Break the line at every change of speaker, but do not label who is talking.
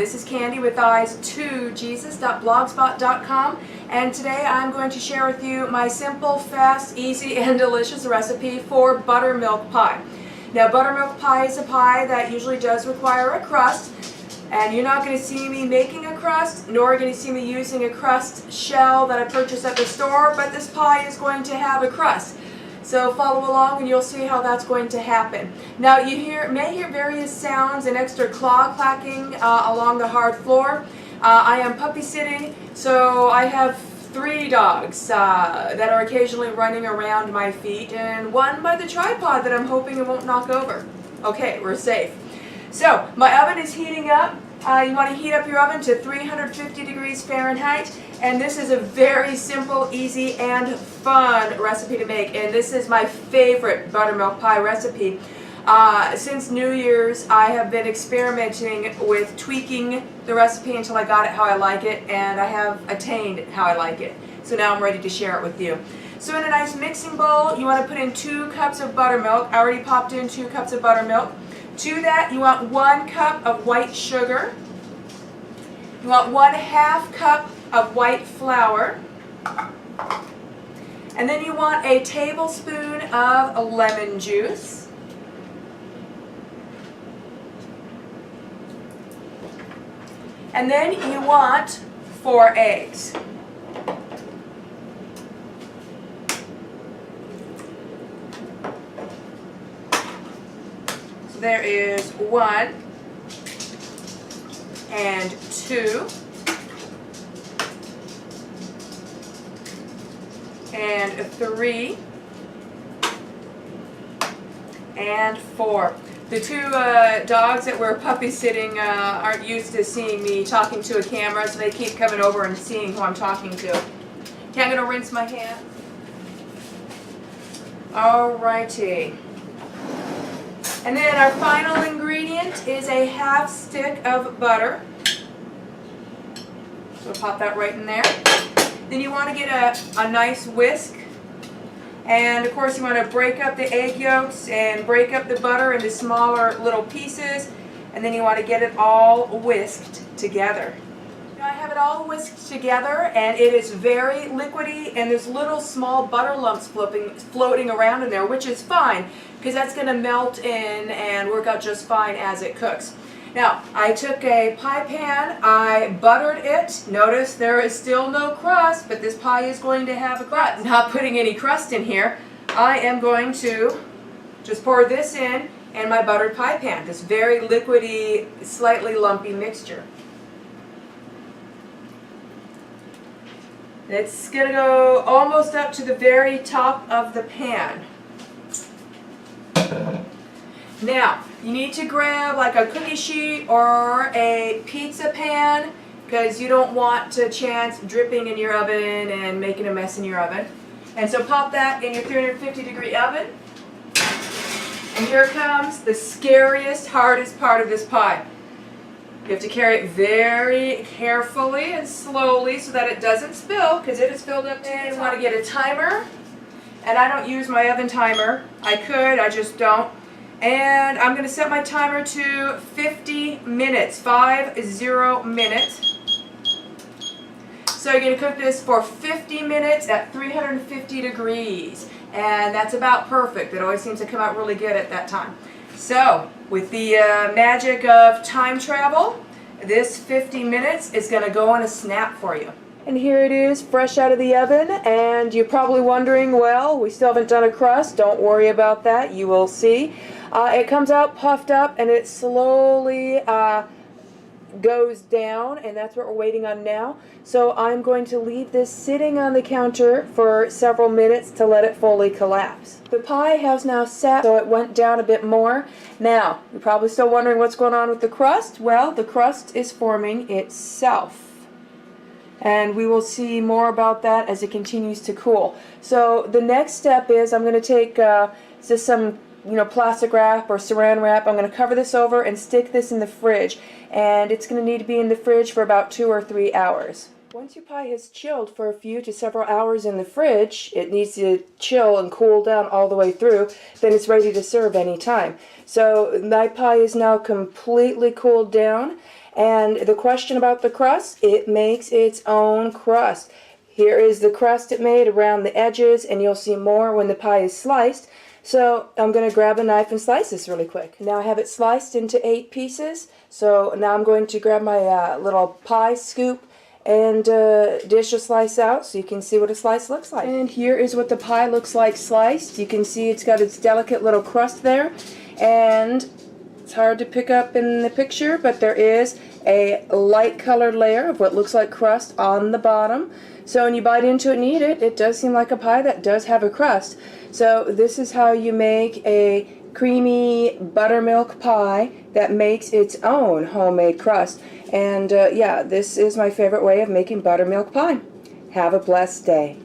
this is Candy with eyes2jesus.blogspot.com, and today I'm going to share with you my simple, fast, easy, and delicious recipe for buttermilk pie. Now, buttermilk pie is a pie that usually does require a crust, and you're not going to see me making a crust, nor are you going to see me using a crust shell that I purchased at the store, but this pie is going to have a crust. So follow along and you'll see how that's going to happen. Now you may hear various sounds and extra claw clacking along the hard floor. I am puppy sitting, so I have 3 dogs that are occasionally running around my feet, and one by the tripod that I'm hoping it won't knock over. Okay, we're safe. So my oven is heating up. You want to heat up your oven to 350 degrees Fahrenheit, and this is a very simple, easy, and fun recipe to make, and this is my favorite buttermilk pie recipe. Since New Year's, I have been experimenting with tweaking the recipe until I got it how I like it, and I have attained how I like it. So now I'm ready to share it with you. So in a nice mixing bowl, you want to put in 2 cups of buttermilk. I already popped in 2 cups of buttermilk. To that, you want 1 cup of white sugar. You want 1/2 cup of white flour. And then you want a tablespoon of lemon juice. And then you want 4 eggs. There is 1 and 2 and 3 and 4. The 2 dogs that were puppy sitting aren't used to seeing me talking to a camera, so they keep coming over and seeing who I'm talking to. Okay, I'm going to rinse my hands. Alrighty. And then our final ingredient is a 1/2 stick of butter. So pop that right in there. Then you want to get a nice whisk. And of course you want to break up the egg yolks and break up the butter into smaller little pieces. And then you want to get it all whisked together. Now I have it all whisked together, and it is very liquidy, and there's little small butter lumps floating around in there, which is fine because that's going to melt in and work out just fine as it cooks. Now I took a pie pan, I buttered it. Notice there is still no crust, but this pie is going to have a crust. Not putting any crust in here, I am going to just pour this in my buttered pie pan, this very liquidy, slightly lumpy mixture. It's going to go almost up to the very top of the pan. Now, you need to grab like a cookie sheet or a pizza pan because you don't want to chance dripping in your oven and making a mess in your oven. And so pop that in your 350 degree oven. And here comes the scariest, hardest part of this pie. You have to carry it very carefully and slowly so that it doesn't spill, because it is filled up to the top. You want to get a timer, and I don't use my oven timer. I could, I just don't. And I'm going to set my timer to 50 minutes, 50 minutes. So you're going to cook this for 50 minutes at 350 degrees, and that's about perfect. It always seems to come out really good at that time. So, with the magic of time travel, this 50 minutes is going to go in a snap for you. And here it is, fresh out of the oven, and you're probably wondering, well, we still haven't done a crust. Don't worry about that, you will see. It comes out puffed up, and it slowly goes down, and that's what we're waiting on now. So I'm going to leave this sitting on the counter for several minutes to let it fully collapse. The pie has now sat, so it went down a bit more. Now, you're probably still wondering what's going on with the crust. Well, the crust is forming itself. And we will see more about that as it continues to cool. So the next step is I'm going to take just some plastic wrap or saran wrap. I'm going to cover this over and stick this in the fridge, and it's going to need to be in the fridge for about 2 or 3 hours. Once your pie has chilled for a few to several hours in the fridge, it needs to chill and cool down all the way through, then it's ready to serve any time. So my pie is now completely cooled down, And the question about the crust, it makes its own crust. Here is the crust it made around the edges, and you'll see more when the pie is sliced. So I'm going to grab a knife and slice this really quick. Now I have it sliced into 8 pieces. So now I'm going to grab my little pie scoop and dish a slice out so you can see what a slice looks like. And here is what the pie looks like sliced. You can see it's got its delicate little crust there, and it's hard to pick up in the picture, but there is a light colored layer of what looks like crust on the bottom. So when you bite into it and eat it, it does seem like a pie that does have a crust. So this is how you make a creamy buttermilk pie that makes its own homemade crust. And yeah, this is my favorite way of making buttermilk pie. Have a blessed day.